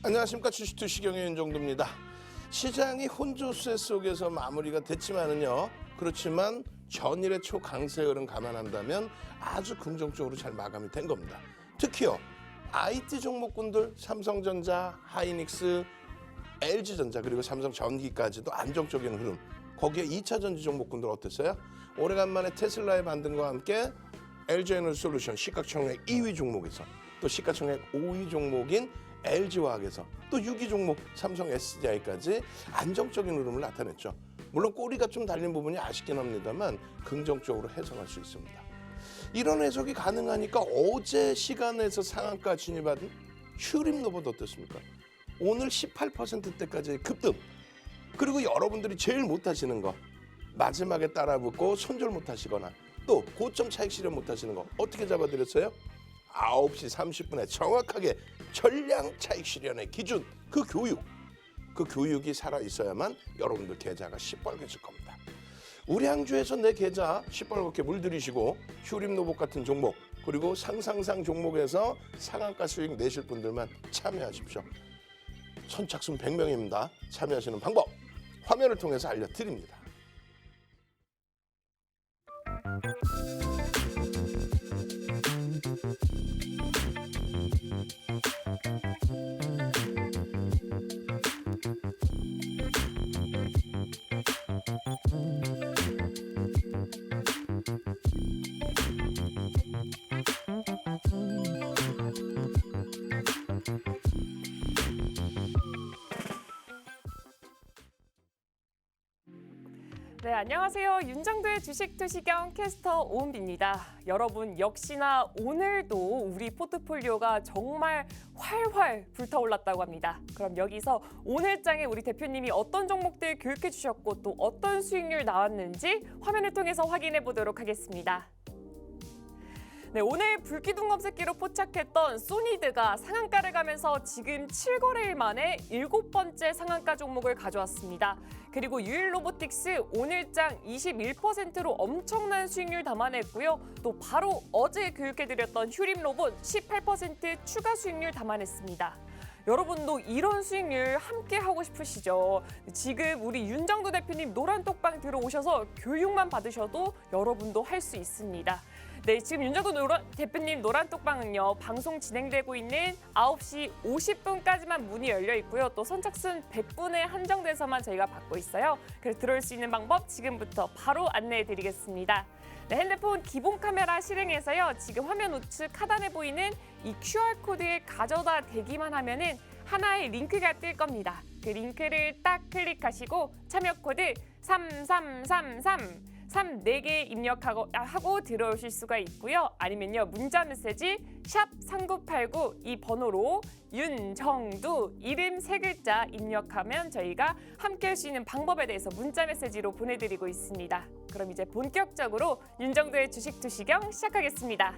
안녕하십니까. 주식투시경의 윤정도입니다. 시장이 혼조세 속에서 마무리가 됐지만은요. 그렇지만 전일의 초강세 흐름 감안한다면 아주 긍정적으로 잘 마감이 된 겁니다. 특히요. IT 종목군들 삼성전자, 하이닉스, LG전자 그리고 삼성전기까지도 안정적인 흐름. 거기에 2차 전지 종목군들 어땠어요? 오래간만에 테슬라의 반등과 함께 LG에너지솔루션 시가총액 2위 종목에서 또 시가총액 5위 종목인 LG화학에서 또 6위 종목 삼성 SDI까지 안정적인 흐름을 나타냈죠. 물론 꼬리가 좀 달린 부분이 아쉽긴 합니다만 긍정적으로 해석할 수 있습니다. 이런 해석이 가능하니까 어제 시간에서 상한가 진입한 휴림로봇 어떻습니까? 오늘 18%대까지 급등. 그리고 여러분들이 제일 못하시는 거 마지막에 따라붙고 손절 못하시거나 또 고점 차익 실현 못하시는 거 어떻게 잡아드렸어요? 9시 30분에 정확하게 전량 차익 실현의 기준 그 교육이 살아있어야만 여러분들 계좌가 시뻘개질 겁니다. 우량주에서 내 계좌 시뻘겋게 물들이시고 휴림로봇 같은 종목 그리고 상상상 종목에서 상한가 수익 내실 분들만 참여하십시오. 선착순 100명입니다. 참여하시는 방법 화면을 통해서 알려드립니다. 네, 안녕하세요. 윤정도의 주식투시경 캐스터 오은비입니다. 여러분 역시나 오늘도 우리 포트폴리오가 정말 활활 불타올랐다고 합니다. 그럼 여기서 오늘장에 우리 대표님이 어떤 종목들 교육해 주셨고 또 어떤 수익률 나왔는지 화면을 통해서 확인해 보도록 하겠습니다. 네, 오늘 불기둥 검색기로 포착했던 소니드가 상한가를 가면서 지금 7거래일 만에 7번째 상한가 종목을 가져왔습니다. 그리고 유일로보틱스 오늘장 21%로 엄청난 수익률 담아냈고요. 또 바로 어제 교육해드렸던 휴림로봇 18% 추가 수익률 담아냈습니다. 여러분도 이런 수익률 함께 하고 싶으시죠? 지금 우리 윤정도 대표님 노란톡방 들어오셔서 교육만 받으셔도 여러분도 할 수 있습니다. 네, 지금 윤정도 대표님 노란톡방은요. 방송 진행되고 있는 9시 50분까지만 문이 열려 있고요. 또 선착순 100분에 한정돼서만 저희가 받고 있어요. 그래서 들어올 수 있는 방법 지금부터 바로 안내해 드리겠습니다. 네, 핸드폰 기본 카메라 실행해서요. 지금 화면 우측 하단에 보이는 이 QR코드에 가져다 대기만 하면은 하나의 링크가 뜰 겁니다. 그 링크를 딱 클릭하시고 참여 코드 3333 4개 입력하고 들어오실 수가 있고요. 아니면요. 문자 메시지 샵 3989 이 번호로 윤정두 이름 3글자 입력하면 저희가 함께 할 수 있는 방법에 대해서 문자 메시지로 보내드리고 있습니다. 그럼 이제 본격적으로 윤정두의 주식투시경 시작하겠습니다.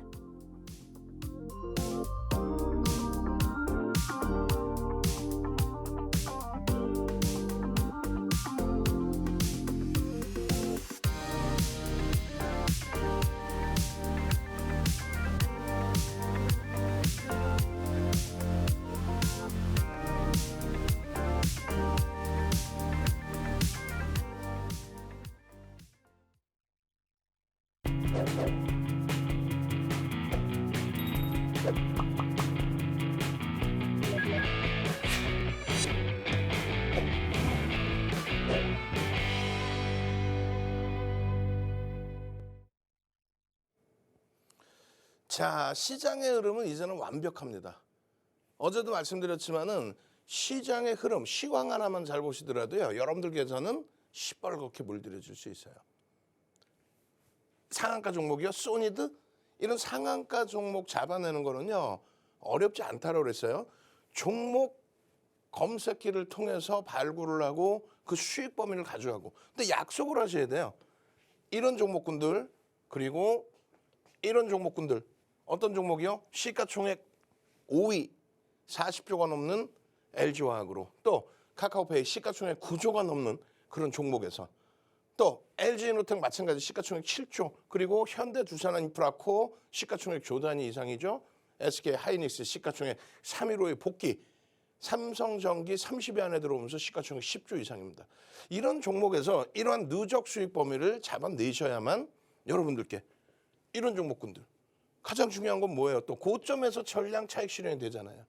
자, 시장의 흐름은 이제는 완벽합니다. 어제도 말씀드렸지만은 시장의 흐름, 시황 하나만 잘 보시더라도요. 여러분들 계좌는 시뻘겋게 물들여줄 수 있어요. 상한가 종목이요. 소니드 이런 상한가 종목 잡아내는 거는요. 어렵지 않다고 그랬어요. 종목 검색기를 통해서 발굴을 하고 그 수익 범위를 가져가고. 근데 약속을 하셔야 돼요. 이런 종목군들 그리고 이런 종목군들 어떤 종목이요? 시가총액 5위 40조가 넘는 LG화학으로 또 카카오페이 시가총액 9조가 넘는 그런 종목에서 또 LG에너텍 마찬가지 시가총액 7조 그리고 현대 두산인프라코 시가총액 조 단위 이상이죠. SK 하이닉스 시가총액 3위로의 복귀 삼성전기 30위 안에 들어오면서 시가총액 10조 이상입니다. 이런 종목에서 이러한 누적 수익 범위를 잡아내셔야만 여러분들께 이런 종목군들 가장 중요한 건 뭐예요? 또 고점에서 전량 차익 실현이 되잖아요.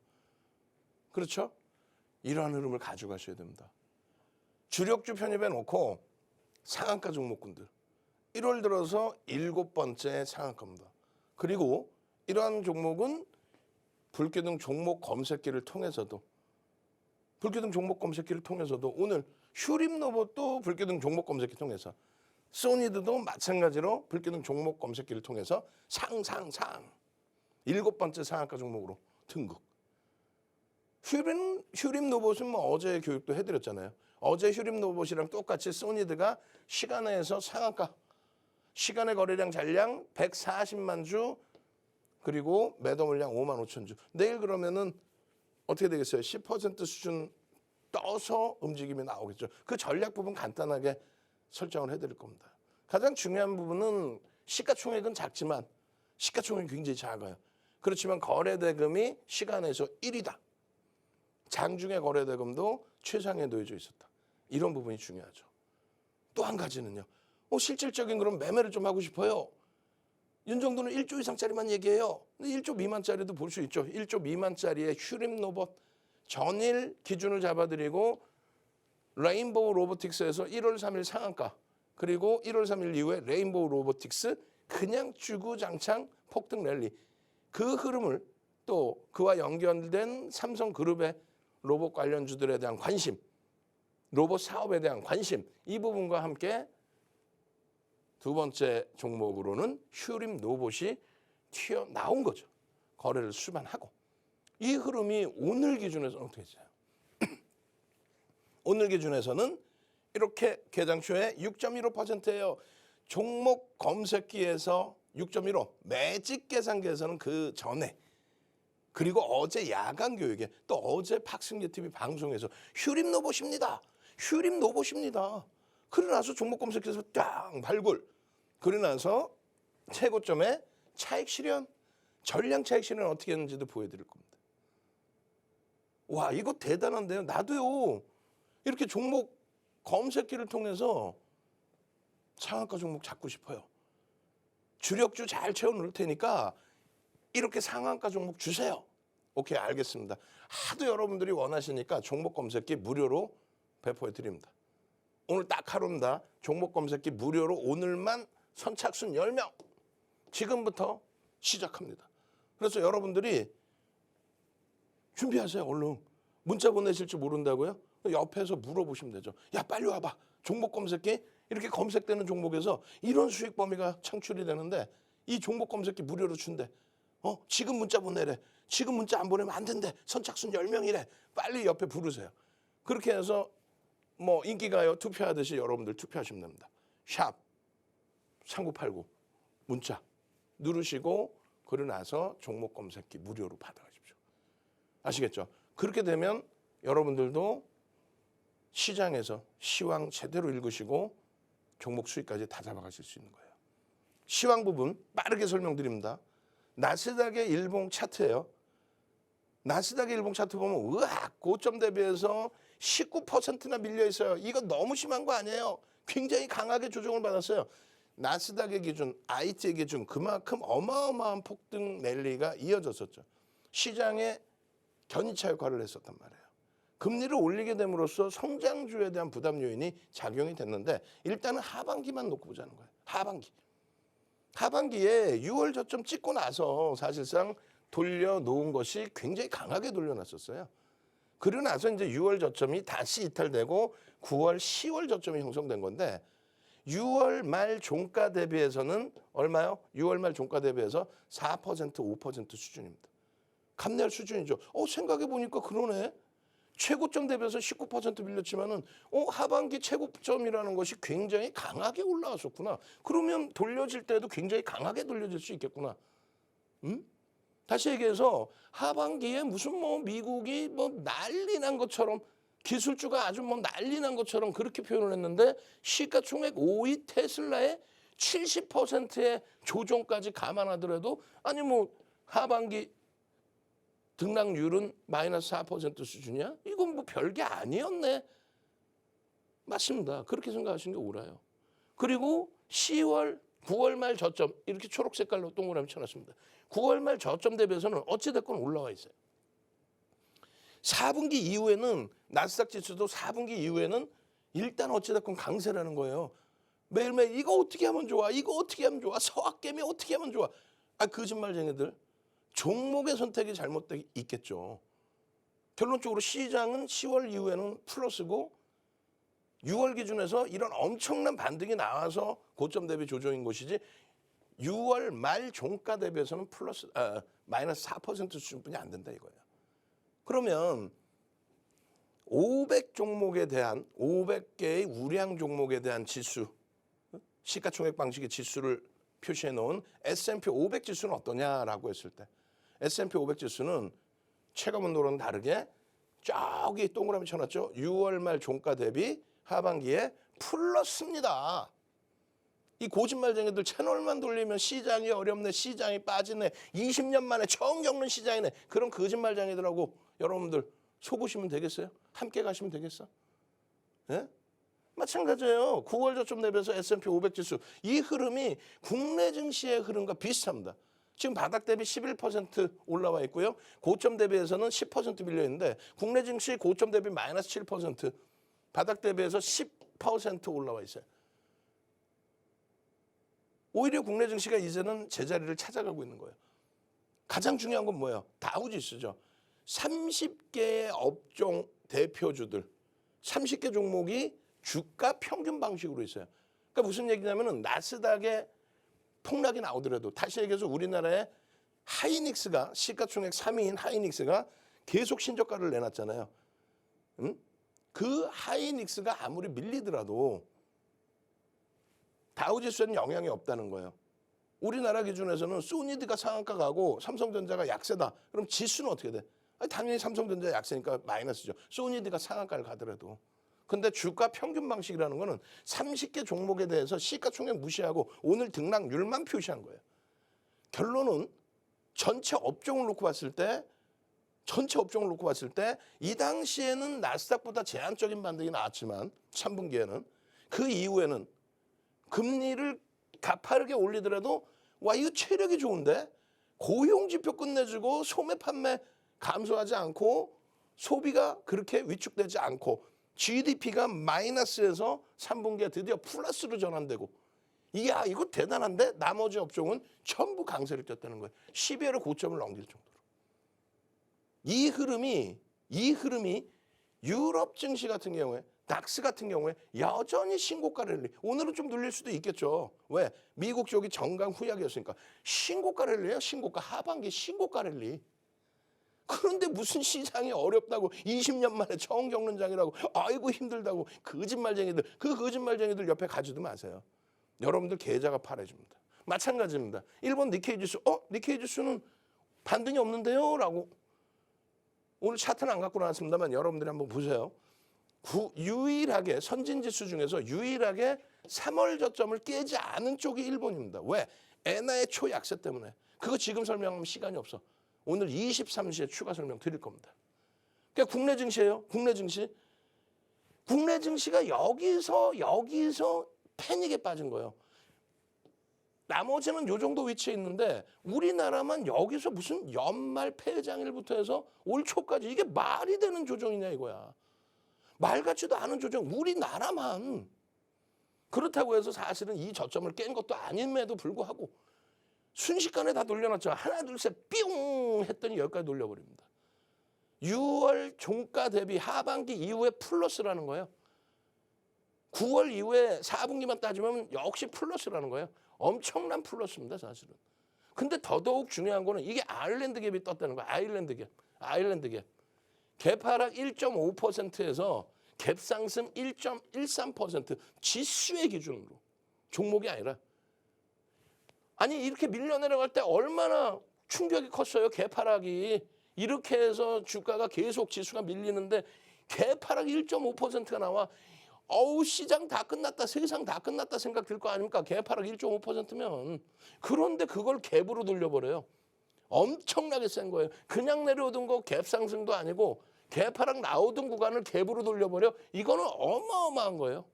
그렇죠? 이러한 흐름을 가져가셔야 됩니다. 주력주 편입해 놓고 상한가 종목군들 1월 들어서 7번째 상한가입니다. 그리고 이러한 종목은 불기둥 종목 검색기를 통해서도 오늘 휴림로봇도 불기둥 종목 검색기 통해서 소니드도 마찬가지로 불기둥 종목 검색기를 통해서 상 7번째 상한가 종목으로 등극. 휴림로봇은 뭐 어제 교육도 해드렸잖아요. 어제 휴림로봇이랑 똑같이 소니드가 시간에서 상한가 시간의 거래량 잔량 140만 주 그리고 매도 물량 5만 5천 주. 내일 그러면은 어떻게 되겠어요? 10% 수준 떠서 움직임이 나오겠죠. 그 전략 부분 간단하게 설정을 해드릴 겁니다. 가장 중요한 부분은 시가총액은 작지만 시가총액이 굉장히 작아요. 그렇지만 거래대금이 시간에서 1위다. 장중에 거래대금도 최상에 놓여져 있었다. 이런 부분이 중요하죠. 또 한 가지는요. 실질적인 그런 매매를 좀 하고 싶어요. 윤정도는 1조 이상짜리만 얘기해요. 근데 1조 미만짜리도 볼 수 있죠. 1조 미만짜리의 휴림로봇 전일 기준을 잡아드리고 레인보우 로보틱스에서 1월 3일 상한가 그리고 1월 3일 이후에 레인보우 로보틱스 그냥 주구장창 폭등 랠리 그 흐름을 또 그와 연결된 삼성그룹의 로봇 관련주들에 대한 관심 로봇 사업에 대한 관심 이 부분과 함께 두 번째 종목으로는 휴림 로봇이 튀어나온 거죠. 거래를 수반하고. 이 흐름이 오늘 기준에서는 어떻게 되죠? 오늘 기준에서는 이렇게 개장 초에 6.15%예요. 종목 검색기에서 6.15 매직 계산기에서는 그 전에 그리고 어제 야간 교육에 또 어제 박승재 TV 방송에서 휴림 로봇입니다. 휴림 로봇입니다. 그러고 나서 종목 검색기에서 딱 발굴. 그러고 나서 최고점에 차익 실현, 전량 차익 실현 어떻게 했는지도 보여드릴 겁니다. 와 이거 대단한데요. 나도요. 이렇게 종목 검색기를 통해서 상한가 종목 잡고 싶어요. 주력주 잘 채워 놓을 테니까 이렇게 상한가 종목 주세요. 오케이 알겠습니다. 하도 여러분들이 원하시니까 종목 검색기 무료로 배포해 드립니다. 오늘 딱 하루입니다. 종목 검색기 무료로 오늘만 선착순 10명 지금부터 시작합니다. 그래서 여러분들이 준비하세요. 얼른. 문자 보내실 줄 모른다고요? 옆에서 물어보시면 되죠. 야 빨리 와봐. 종목 검색기 이렇게 검색되는 종목에서 이런 수익 범위가 창출이 되는데 이 종목 검색기 무료로 준대. 지금 문자 보내래. 지금 문자 안 보내면 안 된대. 선착순 10명이래. 빨리 옆에 부르세요. 그렇게 해서 뭐 인기가요 투표하듯이 여러분들 투표하시면 됩니다. 샵 3989 문자 누르시고 그러고 나서 종목 검색기 무료로 받아가십시오. 아시겠죠? 그렇게 되면 여러분들도 시장에서 시황 제대로 읽으시고 종목 수익까지 다 잡아가실 수 있는 거예요. 시황 부분 빠르게 설명드립니다. 나스닥의 일봉 차트예요. 나스닥의 일봉 차트 보면 으악 고점 대비해서 19%나 밀려 있어요. 이거 너무 심한 거 아니에요? 굉장히 강하게 조정을 받았어요. 나스닥의 기준, IT의 기준 그만큼 어마어마한 폭등 랠리가 이어졌었죠. 시장에 견인차 역할을 했었단 말이에요. 금리를 올리게 됨으로써 성장주에 대한 부담 요인이 작용이 됐는데 일단은 하반기만 놓고 보자는 거예요. 하반기에 6월 저점 찍고 나서 사실상 돌려놓은 것이 굉장히 강하게 돌려놨었어요. 그러고 나서 이제 6월 저점이 다시 이탈되고 9월, 10월 저점이 형성된 건데 6월 말 종가 대비해서는 얼마요? 6월 말 종가 대비해서 4%, 5% 수준입니다. 감내할 수준이죠. 생각해 보니까 그러네. 최고점 대비해서 19% 밀렸지만은 하반기 최고점이라는 것이 굉장히 강하게 올라왔었구나. 그러면 돌려질 때도 굉장히 강하게 돌려질 수 있겠구나. 다시 얘기해서 하반기에 무슨 뭐 미국이 뭐 난리 난 것처럼 기술주가 아주 뭐 난리 난 것처럼 그렇게 표현을 했는데 시가총액 5위 테슬라의 70%의 조정까지 감안하더라도 아니 뭐 하반기 등락률은 마이너스 4% 수준이야? 이건 뭐 별게 아니었네. 맞습니다. 그렇게 생각하시는 게 옳아요. 그리고 10월, 9월 말 저점 이렇게 초록 색깔로 동그라미 쳐놨습니다. 9월 말 저점 대비해서는 어찌됐건 올라와 있어요. 4분기 이후에는 나스닥 지수도 4분기 이후에는 일단 어찌됐건 강세라는 거예요. 매일매일 이거 어떻게 하면 좋아? 이거 어떻게 하면 좋아? 서학개미 어떻게 하면 좋아? 아, 거짓말쟁이들. 종목의 선택이 잘못돼 있겠죠. 결론적으로 시장은 10월 이후에는 플러스고 6월 기준에서 이런 엄청난 반등이 나와서 고점 대비 조정인 것이지 6월 말 종가 대비해서는 마이너스 4% 수준뿐이 안 된다 이거예요. 그러면 500 종목에 대한 500개의 우량 종목에 대한 지수, 시가총액 방식의 지수를 표시해 놓은 S&P 500 지수는 어떠냐라고 했을 때 S&P 500 지수는 체감온도로는 다르게 저기 동그라미 쳐놨죠. 6월 말 종가 대비 하반기에 플러스입니다. 이 거짓말쟁이들 채널만 돌리면 시장이 어렵네, 시장이 빠지네, 20년 만에 처음 겪는 시장이네. 그런 거짓말쟁이들하고 여러분들 속으시면 되겠어요? 함께 가시면 되겠어? 예? 마찬가지예요. 9월 저점 대비해서 S&P 500 지수. 이 흐름이 국내 증시의 흐름과 비슷합니다. 지금 바닥 대비 11% 올라와 있고요. 고점 대비해서는 10% 밀려 있는데 국내 증시 고점 대비 마이너스 7%, 바닥 대비해서 10% 올라와 있어요. 오히려 국내 증시가 이제는 제자리를 찾아가고 있는 거예요. 가장 중요한 건 뭐예요? 다우지수죠. 30개의 업종 대표주들, 30개 종목이 주가 평균 방식으로 있어요. 그러니까 무슨 얘기냐면은 나스닥에 폭락이 나오더라도 다시 얘기해서 우리나라의 하이닉스가 시가총액 3위인 하이닉스가 계속 신저가를 내놨잖아요. 그 하이닉스가 아무리 밀리더라도 다우지수에는 영향이 없다는 거예요. 우리나라 기준에서는 소니드가 상한가 가고 삼성전자가 약세다. 그럼 지수는 어떻게 돼? 아니, 당연히 삼성전자 약세니까 마이너스죠. 소니드가 상한가를 가더라도. 근데 주가 평균 방식이라는 거는 30개 종목에 대해서 시가총액 무시하고 오늘 등락률만 표시한 거예요. 결론은 전체 업종을 놓고 봤을 때 이 당시에는 나스닥보다 제한적인 반등이 나왔지만 3분기에는 그 이후에는 금리를 가파르게 올리더라도 와 이거 체력이 좋은데 고용지표 끝내주고 소매 판매 감소하지 않고 소비가 그렇게 위축되지 않고 GDP가 마이너스에서 3분기에 드디어 플러스로 전환되고 이거 대단한데 나머지 업종은 전부 강세를 띄었다는 거예요. 12월에 고점을 넘길 정도로. 이 흐름이 유럽 증시 같은 경우에 닥스 같은 경우에 여전히 신고가 랠리. 오늘은 좀 눌릴 수도 있겠죠. 왜? 미국 쪽이 정강 후약이었으니까. 신고가 랠리예요. 신고가. 하반기 신고가 랠리. 그런데 무슨 시장이 어렵다고 20년 만에 처음 겪는 장이라고 아이고 힘들다고 거짓말쟁이들. 그 거짓말쟁이들 옆에 가지도 마세요. 여러분들 계좌가 파래집니다. 마찬가지입니다. 일본 니케이 지수. 니케이 지수는 반등이 없는데요? 라고. 오늘 차트는 안 갖고 나왔습니다만 여러분들이 한번 보세요. 유일하게 선진지수 중에서 유일하게 3월 저점을 깨지 않은 쪽이 일본입니다. 왜? 엔화의 초약세 때문에. 그거 지금 설명하면 시간이 없어. 오늘 23시에 추가 설명 드릴 겁니다. 그러니까 국내 증시예요. 국내 증시. 국내 증시가 여기서 패닉에 빠진 거예요. 나머지는 요 정도 위치에 있는데 우리나라만 여기서 무슨 연말 폐장일부터 해서 올 초까지 이게 말이 되는 조정이냐 이거야. 말 같지도 않은 조정. 우리나라만. 그렇다고 해서 사실은 이 저점을 깬 것도 아님에도 불구하고 순식간에 다 돌려놨죠. 하나 둘 셋 뿅 했더니 여기까지 돌려버립니다. 6월 종가 대비 하반기 이후에 플러스라는 거예요. 9월 이후에 4분기만 따지면 역시 플러스라는 거예요. 엄청난 플러스입니다, 사실은. 근데 더더욱 중요한 거는 이게 아일랜드 갭이 떴다는 거예요. 아일랜드 갭. 갭 하락 1.5%에서 갭 상승 1.13% 지수의 기준으로. 종목이 아니라. 아니 이렇게 밀려 내려갈 때 얼마나 충격이 컸어요. 갭 하락이. 이렇게 해서 주가가 계속 지수가 밀리는데 갭 하락 1.5%가 나와. 시장 다 끝났다, 세상 다 끝났다 생각 들 거 아닙니까? 갭 하락 1.5%면. 그런데 그걸 갭으로 돌려버려요. 엄청나게 센 거예요. 그냥 내려오던 거 갭 상승도 아니고 갭하락 나오던 구간을 갭으로 돌려버려. 이거는 어마어마한 거예요.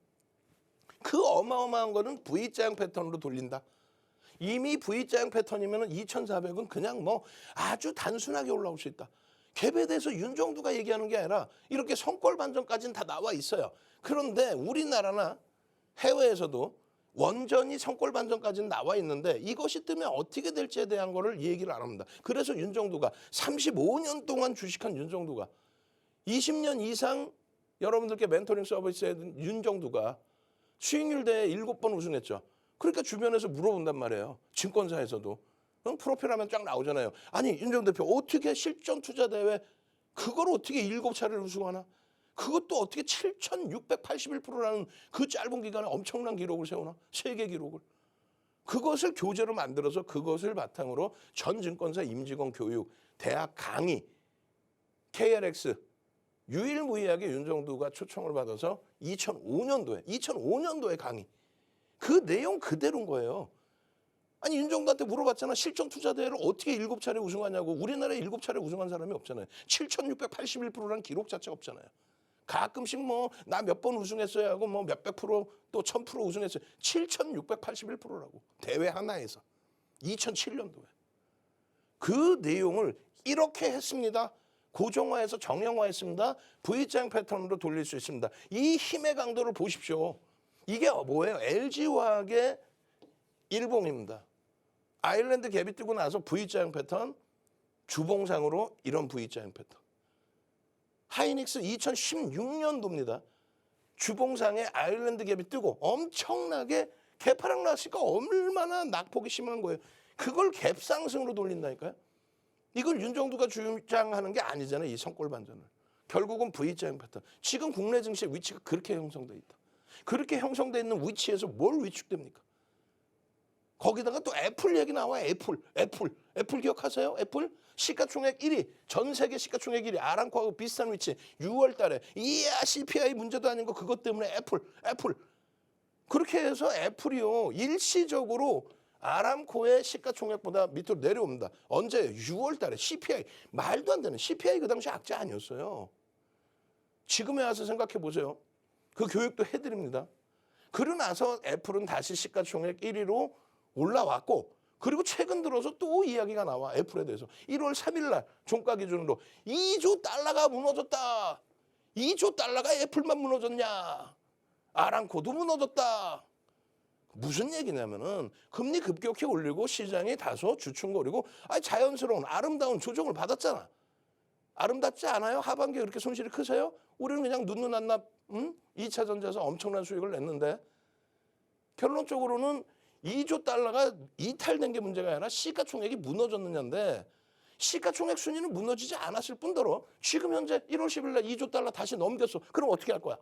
그 어마어마한 거는 V자형 패턴으로 돌린다. 이미 V자형 패턴이면 2,400은 그냥 뭐 아주 단순하게 올라올 수 있다. 갭에 대해서 윤정두가 얘기하는 게 아니라 이렇게 성골 반전까지는 다 나와 있어요. 그런데 우리나라나 해외에서도 원전이 성골 반전까지는 나와 있는데 이것이 뜨면 어떻게 될지에 대한 거를 얘기를 안 합니다. 그래서 윤정두가 35년 동안 주식한 윤정두가 20년 이상 여러분들께 멘토링 서비스 해준 윤정두가 수익률 대회 7번 우승했죠. 그러니까 주변에서 물어본단 말이에요. 증권사에서도. 프로필하면 쫙 나오잖아요. 아니 윤정두 대표 어떻게 실전 투자 대회 그걸 어떻게 7차례를 우승하나? 그것도 어떻게 7,681%라는 그 짧은 기간에 엄청난 기록을 세우나? 세계 기록을. 그것을 교재로 만들어서 그것을 바탕으로 전 증권사 임직원 교육, 대학 강의, KRX 유일무이하게 윤정두가 초청을 받아서 2005년도에 강의. 그 내용 그대로인 거예요. 아니 윤정두한테 물어봤잖아. 실전 투자 대회를 어떻게 7차례 우승하냐고. 우리나라에 7차례 우승한 사람이 없잖아요. 7,681%라는 기록 자체가 없잖아요. 가끔씩 뭐 나 몇 번 우승했어야 하고 뭐 몇백 프로 또 1,000% 우승했어요. 7,681%라고. 대회 하나에서. 2007년도에. 그 내용을 이렇게 했습니다. 고정화해서 정형화했습니다. V자형 패턴으로 돌릴 수 있습니다. 이 힘의 강도를 보십시오. 이게 뭐예요? LG화학의 일봉입니다. 아일랜드 갭이 뜨고 나서 V자형 패턴, 주봉상으로 이런 V자형 패턴. 하이닉스 2016년도입니다. 주봉상에 아일랜드 갭이 뜨고 엄청나게 갭하락 났으니까 얼마나 낙폭이 심한 거예요. 그걸 갭 상승으로 돌린다니까요. 이걸 윤정두가 주장하는 게 아니잖아요. 이 성골 반전을. 결국은 V자형 패턴. 지금 국내 증시의 위치가 그렇게 형성돼 있다. 그렇게 형성돼 있는 위치에서 뭘 위축됩니까? 거기다가 또 애플 얘기 나와요. 애플 기억하세요? 애플 시가총액 1위, 전 세계 시가총액 1위, 아람코하고 비슷한 위치. 6월 달에 이야 CPI 문제도 아닌 거 그것 때문에 애플. 그렇게 해서 애플이요 일시적으로 아람코의 시가총액보다 밑으로 내려옵니다. 언제? 6월 달에 CPI. 말도 안 되는 CPI 그 당시 악재 아니었어요. 지금에 와서 생각해 보세요. 그 교육도 해드립니다. 그러고 나서 애플은 다시 시가총액 1위로 올라왔고 그리고 최근 들어서 또 이야기가 나와. 애플에 대해서. 1월 3일 날 종가 기준으로 2조 달러가 무너졌다. 2조 달러가 애플만 무너졌냐. 아람코도 무너졌다. 무슨 얘기냐면은 금리 급격히 올리고 시장이 다소 주춤거리고 자연스러운 아름다운 조정을 받았잖아. 아름답지 않아요? 하반기에 그렇게 손실이 크세요? 우리는 그냥 눈눈 안 납 2차 전지에서 엄청난 수익을 냈는데 결론적으로는 2조 달러가 이탈된 게 문제가 아니라 시가총액이 무너졌느냐인데 시가총액 순위는 무너지지 않았을 뿐더러 지금 현재 1월 10일 날 2조 달러 다시 넘겼어. 그럼 어떻게 할 거야?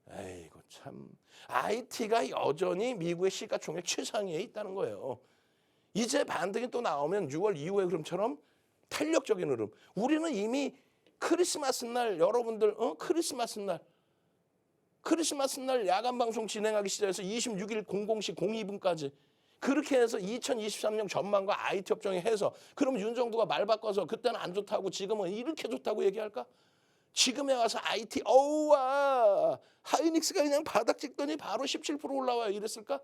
에이고 참. IT가 여전히 미국의 시가총액 최상위에 있다는 거예요. 이제 반등이 또 나오면 6월 이후의 흐름처럼 탄력적인 흐름. 우리는 이미 크리스마스 날 여러분들 크리스마스 날 야간 방송 진행하기 시작해서 26일 00시 02분까지 그렇게 해서 2023년 전망과 IT 협정에 해서 그럼 윤정두가 말 바꿔서 그때는 안 좋다고 지금은 이렇게 좋다고 얘기할까? 지금에 와서 IT 어우와 하이닉스가 그냥 바닥 찍더니 바로 17% 올라와요 이랬을까?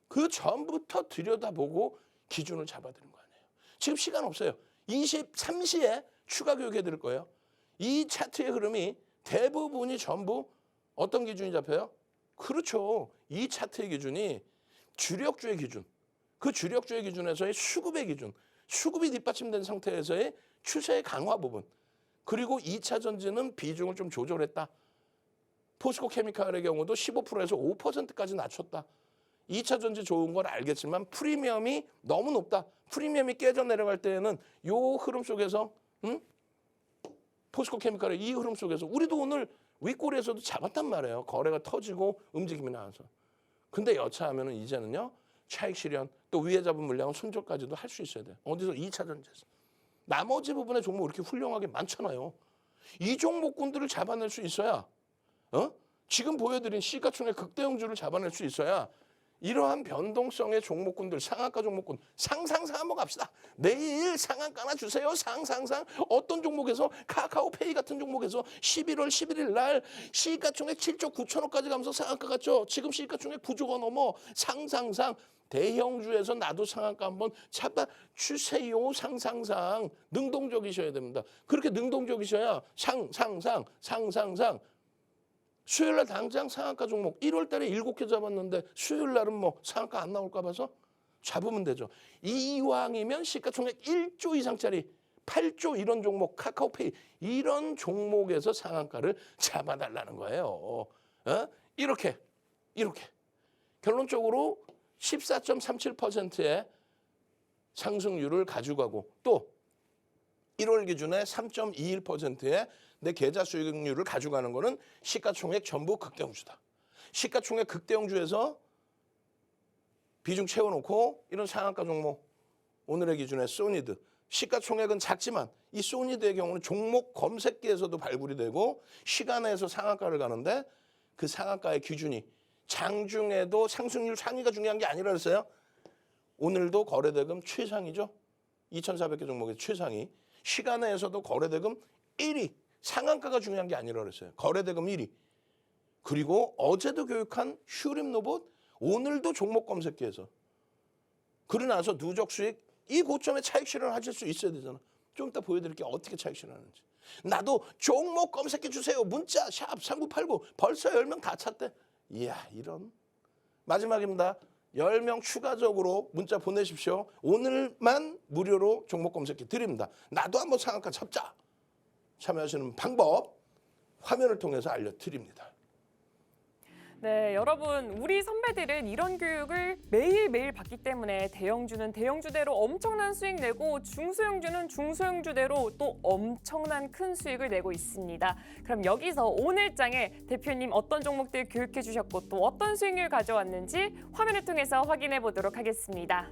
그 전부터 들여다보고 기준을 잡아드는 거 아니에요. 지금 시간 없어요. 23시에 추가 교육해 드릴 거예요. 이 차트의 흐름이 대부분이 전부 어떤 기준이 잡혀요? 그렇죠. 이 차트의 기준이 주력주의 기준. 그 주력주의 기준에서의 수급의 기준. 수급이 뒷받침된 상태에서의 추세의 강화 부분. 그리고 2차 전지는 비중을 좀 조절했다. 포스코 케미칼의 경우도 15%에서 5%까지 낮췄다. 2차 전지 좋은 건 알겠지만 프리미엄이 너무 높다. 프리미엄이 깨져 내려갈 때에는 요 흐름 속에서 포스코 케미칼의 이 흐름 속에서 우리도 오늘 윗꼬리에서도 잡았단 말이에요. 거래가 터지고 움직임이 나와서. 근데 여차하면은 이제는요. 차익 실현 또 위에 잡은 물량은 손절까지도 할 수 있어야 돼요. 어디서 2차 전지에서. 나머지 부분의 종목 이렇게 훌륭하게 많잖아요. 이 종목군들을 잡아낼 수 있어야 지금 보여드린 시가총액 극대형주를 잡아낼 수 있어야 이러한 변동성의 종목군들, 상한가 종목군 상상상 한번 갑시다. 내일 상한가 하나 주세요. 상상상 어떤 종목에서 카카오페이 같은 종목에서 11월 11일 날 시가총액 7조 9천억까지 가면서 상한가 갔죠. 지금 시가총액 9조가 넘어. 상상상 대형주에서 나도 상한가 한번 잡아주세요. 상상상 능동적이셔야 됩니다. 그렇게 능동적이셔야 상상상 수요일 날 당장 상한가 종목 1월 달에 7개 잡았는데 수요일 날은 뭐 상한가 안 나올까 봐서 잡으면 되죠. 이왕이면 시가총액 1조 이상짜리 8조 이런 종목 카카오페이 이런 종목에서 상한가를 잡아달라는 거예요. 이렇게 결론적으로 14.37%의 상승률을 가져가고 또 1월 기준에 3.21%의 내 계좌 수익률을 가져가는 거는 시가총액 전부 극대형주다. 시가총액 극대형주에서 비중 채워놓고 이런 상한가 종목 오늘의 기준에 소니드 시가총액은 작지만 이 소니드의 경우는 종목 검색기에서도 발굴이 되고 시간에서 상한가를 가는데 그 상한가의 기준이 장중에도 상승률 상위가 중요한 게 아니라 그랬어요. 오늘도 거래대금 최상이죠. 2,400개 종목의 최상위. 시간에서도 거래대금 1위. 상한가가 중요한 게 아니라 그랬어요. 거래대금 1위. 그리고 어제도 교육한 휴림 로봇 오늘도 종목 검색기에서. 그러고 나서 누적 수익 이 고점에 차익 실현을 하실 수 있어야 되잖아. 좀 이따 보여드릴게요. 어떻게 차익 실현하는지. 나도 종목 검색해 주세요. 문자 샵 3989 벌써 10명 다 찼대. 이야 이런. 마지막입니다. 10명 추가적으로 문자 보내십시오. 오늘만 무료로 종목 검색기 드립니다. 나도 한번 상한가 잡자. 참여하시는 방법 화면을 통해서 알려드립니다. 네, 여러분 우리 선배들은 이런 교육을 매일매일 받기 때문에 대형주는 대형주대로 엄청난 수익 내고 중소형주는 중소형주대로 또 엄청난 큰 수익을 내고 있습니다. 그럼 여기서 오늘 장에 대표님 어떤 종목들 교육해 주셨고 또 어떤 수익률 가져왔는지 화면을 통해서 확인해 보도록 하겠습니다.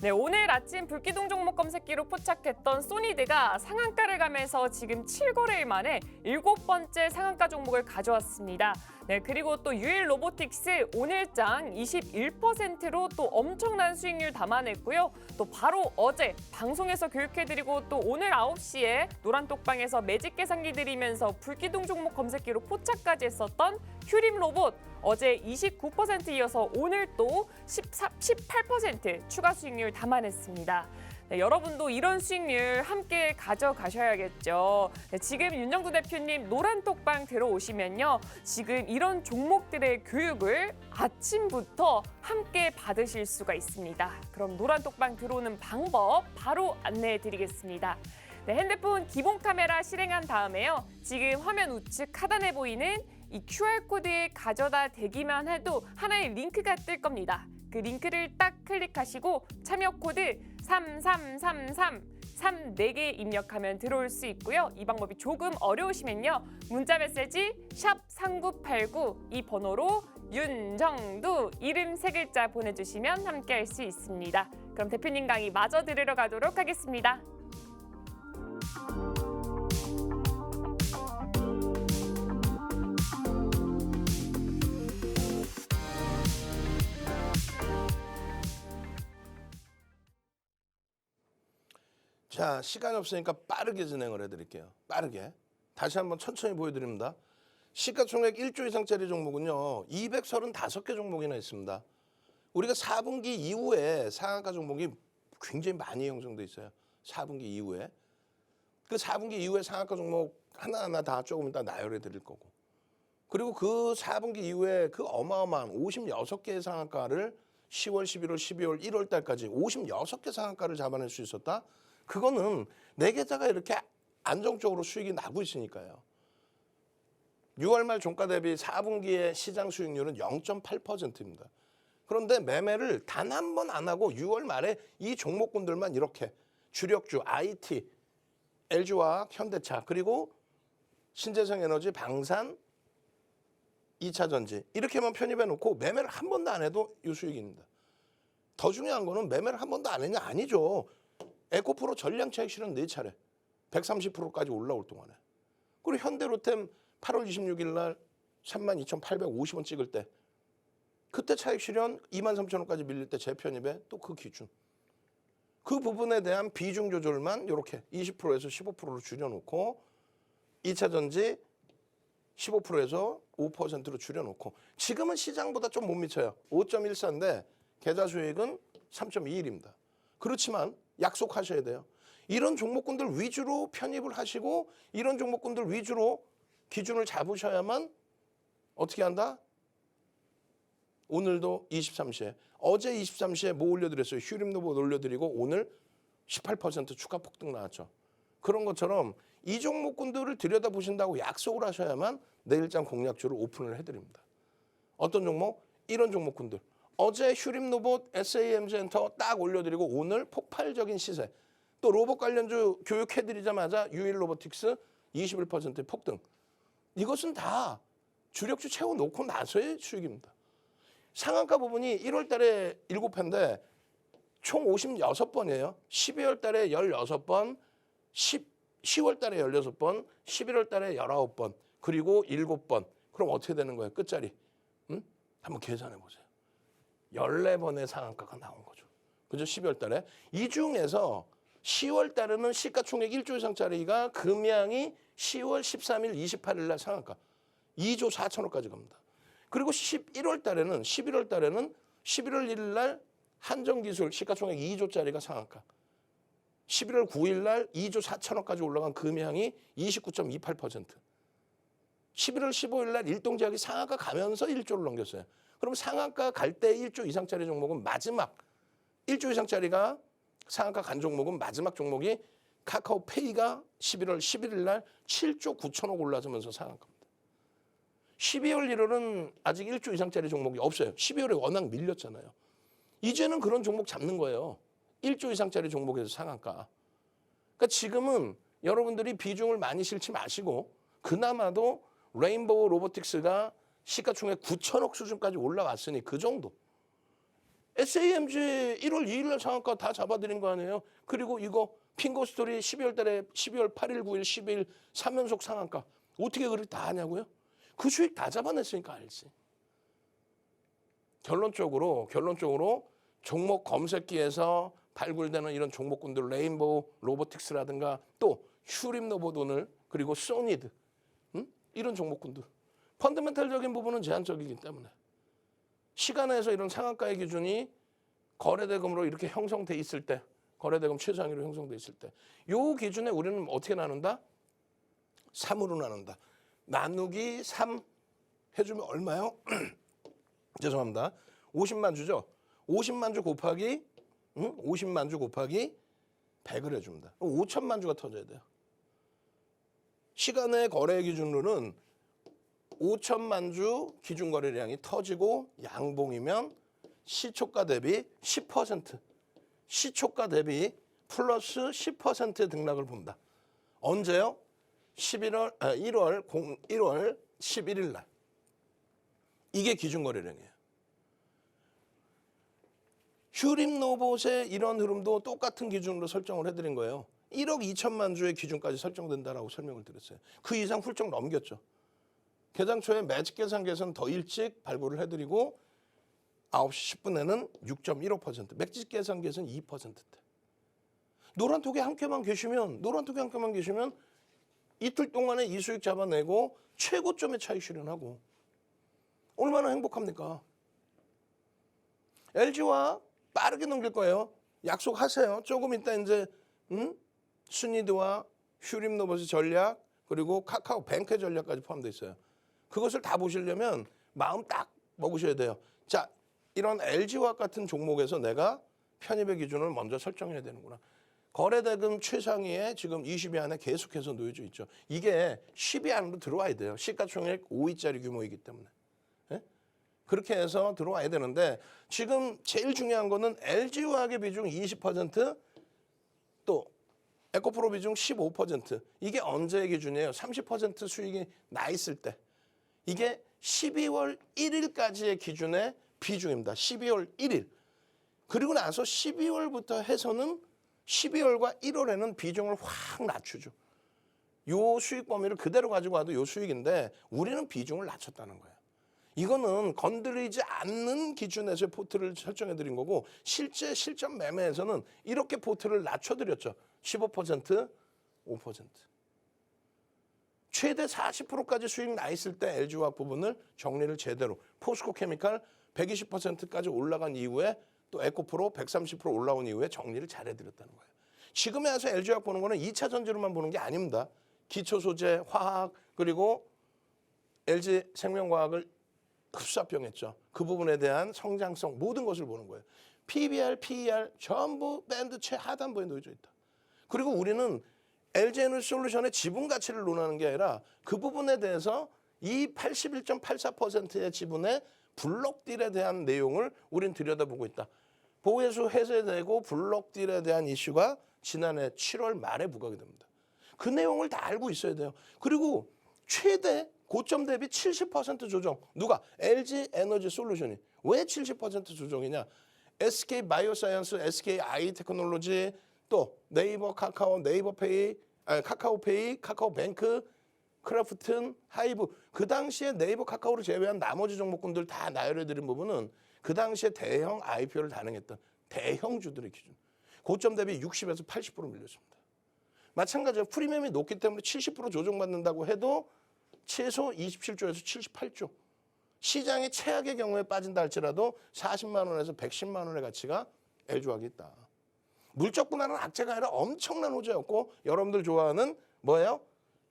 네, 오늘 아침 불기둥 종목 검색기로 포착했던 소니드가 상한가를 가면서 지금 7거래일 만에 7번째 상한가 종목을 가져왔습니다. 네, 그리고 또 유일 로보틱스 오늘장 21%로 또 엄청난 수익률 담아냈고요. 또 바로 어제 방송에서 교육해드리고 또 오늘 9시에 노란톡방에서 매직 계산기 드리면서 불기둥 종목 검색기로 포착까지 했었던 휴림 로봇 어제 29% 이어서 오늘 또 18% 추가 수익률 담아냈습니다. 네, 여러분도 이런 수익률 함께 가져가셔야겠죠. 네, 지금 윤정두 대표님 노란톡방 들어오시면요. 지금 이런 종목들의 교육을 아침부터 함께 받으실 수가 있습니다. 그럼 노란톡방 들어오는 방법 바로 안내해 드리겠습니다. 네, 핸드폰 기본 카메라 실행한 다음에요. 지금 화면 우측 하단에 보이는 이 QR코드에 가져다 대기만 해도 하나의 링크가 뜰 겁니다. 그 링크를 딱 클릭하시고 참여 코드 333334개 입력하면 들어올 수 있고요. 이 방법이 조금 어려우시면요. 문자 메시지 샵 3989 이 번호로 윤정두 이름 3글자 보내주시면 함께할 수 있습니다. 그럼 대표님 강의 마저 들으러 가도록 하겠습니다. 자, 시간이 없으니까 빠르게 진행을 해드릴게요. 빠르게. 다시 한번 천천히 보여드립니다. 시가총액 1조 이상짜리 종목은요. 235개 종목이나 있습니다. 우리가 4분기 이후에 상한가 종목이 굉장히 많이 형성돼 있어요. 4분기 이후에. 그 4분기 이후에 상한가 종목 하나하나 다 조금 이따 나열해 드릴 거고. 그리고 그 4분기 이후에 그 어마어마한 56개의 상한가를 10월, 11월, 12월, 1월 달까지 56개 상한가를 잡아낼 수 있었다. 그거는 내 계좌가 이렇게 안정적으로 수익이 나고 있으니까요. 6월 말 종가 대비 4분기의 시장 수익률은 0.8%입니다. 그런데 매매를 단 한 번 안 하고 6월 말에 이 종목군들만 이렇게 주력주, IT, LG화학, 현대차, 그리고 신재생에너지, 방산, 2차전지 이렇게만 편입해 놓고 매매를 한 번도 안 해도 이 수익입니다. 더 중요한 거는 매매를 한 번도 안 했냐? 아니죠. 에코프로 전량 차익 실현 4차례 130%까지 올라올 동안에. 그리고 현대로템 8월 26일 날 32,850원 찍을 때 그때 차익 실현 23,000원까지 밀릴 때 재편입에 또 그 기준. 그 부분에 대한 비중 조절만 이렇게 20%에서 15%로 줄여놓고 2차 전지 15%에서 5%로 줄여놓고 지금은 시장보다 좀 못 미쳐요. 5.14인데 계좌 수익은 3.21입니다. 그렇지만 약속하셔야 돼요. 이런 종목군들 위주로 편입을 하시고 이런 종목군들 위주로 기준을 잡으셔야만 어떻게 한다? 오늘도 23시에 어제 23시에 뭐 올려드렸어요? 휴림노봇 올려드리고 오늘 18% 추가 폭등 나왔죠. 그런 것처럼 이 종목군들을 들여다보신다고 약속을 하셔야만 내일장 공략주를 오픈을 해드립니다. 어떤 종목? 이런 종목군들. 어제 휴림노봇, SAM젠터 딱 올려드리고 오늘 폭발적인 시세. 또 로봇 관련주 교육해드리자마자 유일로보틱스 21%의 폭등. 이것은 다 주력주 채워놓고 나서의 수익입니다. 상한가 부분이 1월 달에 7회인데 총 56번이에요. 12월 달에 16번, 10월 달에 16번, 11월 달에 19번, 그리고 7번. 그럼 어떻게 되는 거예요? 끝자리. 응? 한번 계산해 보세요. 14번의 상한가가 나온 거죠. 그죠? 12월 달에. 이 중에서 10월 달에는 시가총액 1조 이상짜리가 금양이 10월 13일, 28일 날 상한가 2조 4천억까지 갑니다. 그리고 11월 달에는 11월 1일 날 한정기술 시가총액 2조짜리가 상한가. 11월 9일 날 2조 4천억까지 올라간 금양이 29.28%. 11월 15일 날 일동제약이 상한가 가면서 1조를 넘겼어요. 그럼 상한가 갈 때 1조 이상짜리 종목은 마지막 1조 이상짜리가 상한가 간 종목은 마지막 종목이 카카오페이가 11월 11일 날 7조 9천억 올라서면서 상한가입니다. 12월 1월은 아직 1조 이상짜리 종목이 없어요. 12월에 워낙 밀렸잖아요. 이제는 그런 종목 잡는 거예요. 1조 이상짜리 종목에서 상한가. 그러니까 지금은 여러분들이 비중을 많이 실지 마시고 그나마도 레인보우 로보틱스가 시가총액 9천억 수준까지 올라왔으니 그 정도. SAMG 1월 2일 날 상한가 다 잡아드린 거 아니에요. 그리고 이거 핑거스토리 12월 달에 12월 8일, 9일, 10일 3연속 상한가. 어떻게 그렇게 다 하냐고요? 그 수익 다 잡아냈으니까 알지. 결론적으로 종목 검색기에서 발굴되는 이런 종목군들 레인보우 로보틱스라든가 또 휴림노봇 오늘 그리고 소니드 이런 종목군들 펀더멘탈적인 부분은 제한적이기 때문에 시간에서 이런 상한가의 기준이 거래대금으로 이렇게 형성돼 있을 때 거래대금 최상위로 형성돼 있을 때 이 기준에 우리는 어떻게 나눈다? 3으로 나눈다. 나누기 3 해주면 얼마요? 죄송합니다. 50만 주죠. 50만 주 곱하기 50만 주 곱하기 100을 해줍니다. 5천만 주가 터져야 돼요. 시간의 거래 기준으로는 5천만 주 기준 거래량이 터지고 양봉이면 시초가 대비 10%, 시초가 대비 플러스 10% 등락을 본다. 언제요? 1월 11일 날. 이게 기준 거래량이에요. 휴림노봇의 이런 흐름도 똑같은 기준으로 설정을 해드린 거예요. 1억 2천만 주의 기준까지 설정된다라고 설명을 드렸어요. 그 이상 훌쩍 넘겼죠. 개장 초에 매직 계산기에서는 더 일찍 발굴을 해드리고 9시 10분에는 6.15%, 매직 계산기에서는 2%대. 노란톡에 한 켜만 계시면 이틀 동안에 이 수익 잡아내고 최고점의 차익 실현하고 얼마나 행복합니까? LG와 빠르게 넘길 거예요. 약속하세요. 조금 이따 이제 순이드와 휴림노봇의 전략 그리고 카카오뱅크의 전략까지 포함되어 있어요. 그것을 다 보시려면 마음 딱 먹으셔야 돼요. 자, 이런 LG화학 같은 종목에서 내가 편입의 기준을 먼저 설정해야 되는구나. 거래대금 최상위에 지금 20위 안에 계속해서 놓여져 있죠. 이게 10위 안으로 들어와야 돼요. 시가총액 5위짜리 규모이기 때문에. 예? 그렇게 해서 들어와야 되는데 지금 제일 중요한 거는 LG화학의 비중 20%, 또 에코프로 비중 15%. 이게 언제의 기준이에요? 30% 수익이 나 있을 때. 이게 12월 1일까지의 기준의 비중입니다. 12월 1일. 그리고 나서 12월부터 해서는 12월과 1월에는 비중을 확 낮추죠. 요 수익 범위를 그대로 가지고 와도 요 수익인데 우리는 비중을 낮췄다는 거예요. 이거는 건드리지 않는 기준에서 포트를 설정해 드린 거고 실제 실전 매매에서는 이렇게 포트를 낮춰드렸죠. 15%, 5%. 최대 40%까지 수익 나 있을 때 LG화학 부분을 정리를 제대로 포스코케미칼 120%까지 올라간 이후에 또 에코프로 130% 올라온 이후에 정리를 잘해드렸다는 거예요. 지금에 와서 LG화학 보는 거는 2차 전지로만 보는 게 아닙니다. 기초소재, 화학 그리고 LG생명과학을 흡수합병했죠. 그 부분에 대한 성장성 모든 것을 보는 거예요. PBR, PER 전부 밴드 최하단부에 놓여져 있다. 그리고 우리는 LG에너지솔루션의 지분 가치를 논하는 게 아니라 그 부분에 대해서 이 81.84%의 지분의 블록딜에 대한 내용을 우린 들여다보고 있다. 보호해수 해제되고 블록딜에 대한 이슈가 지난해 7월 말에 부각이 됩니다. 그 내용을 다 알고 있어야 돼요. 그리고 최대 고점 대비 70% 조정. 누가? LG에너지솔루션이. 왜 70% 조정이냐? SK바이오사이언스, SK아이테크놀로지, 또 네이버 카카오, 네이버페이, 카카오페이, 카카오뱅크, 크라프튼, 하이브. 그 당시에 네이버 카카오를 제외한 나머지 종목군들 다 나열해드린 부분은 그 당시에 대형 IPO를 단행했던 대형주들의 기준. 고점 대비 60에서 80% 밀렸습니다. 마찬가지로 프리미엄이 높기 때문에 70% 조정받는다고 해도 최소 27조에서 78조. 시장의 최악의 경우에 빠진다 할지라도 40만 원에서 110만 원의 가치가 LG화학이 있다. 물적 분할은 악재가 아니라 엄청난 호재였고 여러분들 좋아하는 뭐예요?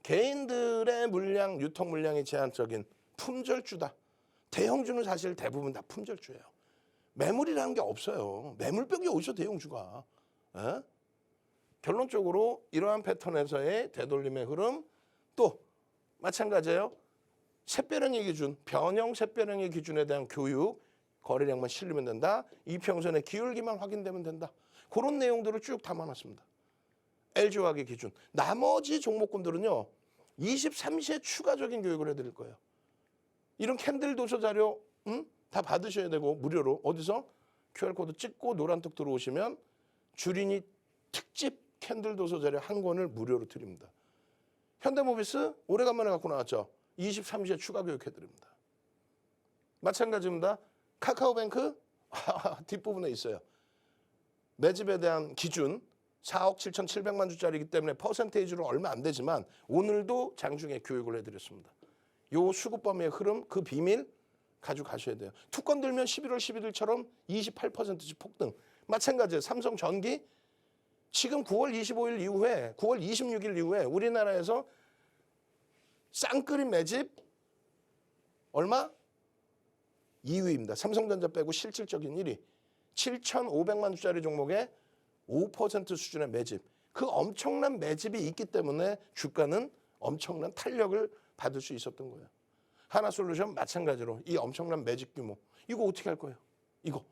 개인들의 물량, 유통 물량이 제한적인 품절주다. 대형주는 사실 대부분 다 품절주예요. 매물이라는 게 없어요. 매물병이 어디서 대형주가. 에? 결론적으로 이러한 패턴에서의 되돌림의 흐름 또 마찬가지예요. 샛별형의 기준, 변형 샛별형의 기준에 대한 교육, 거래량만 실리면 된다. 이평선의 기울기만 확인되면 된다. 그런 내용들을 쭉 담아놨습니다. LG화학의 기준. 나머지 종목군들은요. 23시에 추가적인 교육을 해드릴 거예요. 이런 캔들 도서 자료 다 받으셔야 되고 무료로 어디서? QR코드 찍고 노란톡 들어오시면 주린이 특집 캔들 도서 자료 한 권을 무료로 드립니다. 현대모비스 오래간만에 갖고 나왔죠. 23시에 추가 교육해드립니다. 마찬가지입니다. 카카오뱅크 뒷부분에 있어요. 매집에 대한 기준 4억 7,700만 주짜리이기 때문에 퍼센테이지로 얼마 안 되지만 오늘도 장중에 교육을 해드렸습니다. 요 수급범위의 흐름 그 비밀 가져가셔야 돼요. 투건 들면 11월 11일처럼 28%씩 폭등. 마찬가지예요. 삼성전기 지금 9월 25일 이후에 9월 26일 이후에 우리나라에서 쌍끌인 매집 얼마? 2위입니다. 삼성전자 빼고 실질적인 1위. 7,500만 주짜리 종목에 5% 수준의 매집. 그 엄청난 매집이 있기 때문에 주가는 엄청난 탄력을 받을 수 있었던 거예요. 하나솔루션 마찬가지로 이 엄청난 매집 규모. 이거 어떻게 할 거예요? 이거.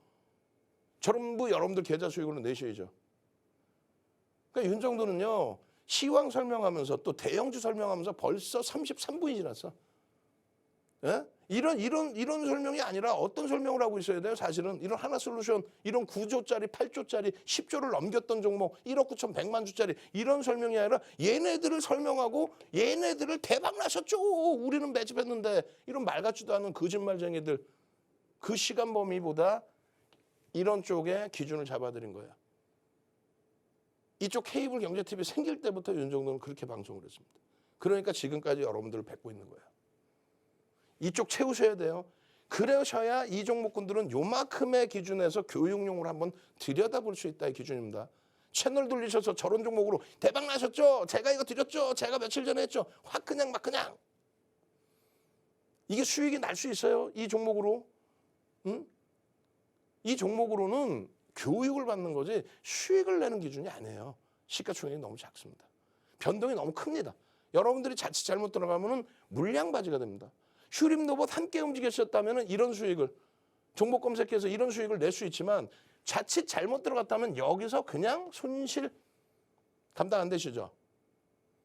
전부 여러분들 계좌 수익으로 내셔야죠. 그러니까 윤 정도는요. 시황 설명하면서 또 대형주 설명하면서 벌써 33분이 지났어. 예? 이런 설명이 아니라 어떤 설명을 하고 있어야 돼요? 사실은 이런 하나솔루션, 이런 9조짜리, 8조짜리, 10조를 넘겼던 종목, 1억 9,100만 주짜리 이런 설명이 아니라 얘네들을 설명하고 얘네들을 대박 나셨죠. 우리는 매집했는데 이런 말 같지도 않은 거짓말쟁이들 그 시간 범위보다 이런 쪽에 기준을 잡아드린 거예요. 이쪽 케이블 경제TV 생길 때부터 윤 정도는 그렇게 방송을 했습니다. 그러니까 지금까지 여러분들을 뵙고 있는 거예요. 이쪽 채우셔야 돼요. 그러셔야 이 종목군들은 요만큼의 기준에서 교육용으로 한번 들여다볼 수 있다의 기준입니다. 채널 돌리셔서 저런 종목으로 대박 나셨죠? 제가 이거 드렸죠? 제가 며칠 전에 했죠? 확 그냥 막 그냥. 이게 수익이 날 수 있어요? 이 종목으로? 응? 이 종목으로는 교육을 받는 거지 수익을 내는 기준이 아니에요. 시가총액이 너무 작습니다. 변동이 너무 큽니다. 여러분들이 자칫 잘못 들어가면 물량바지가 됩니다. 휴림로봇 함께 움직였었다면 이런 수익을 종목 검색해서 이런 수익을 낼 수 있지만 자칫 잘못 들어갔다면 여기서 그냥 손실 감당 안 되시죠?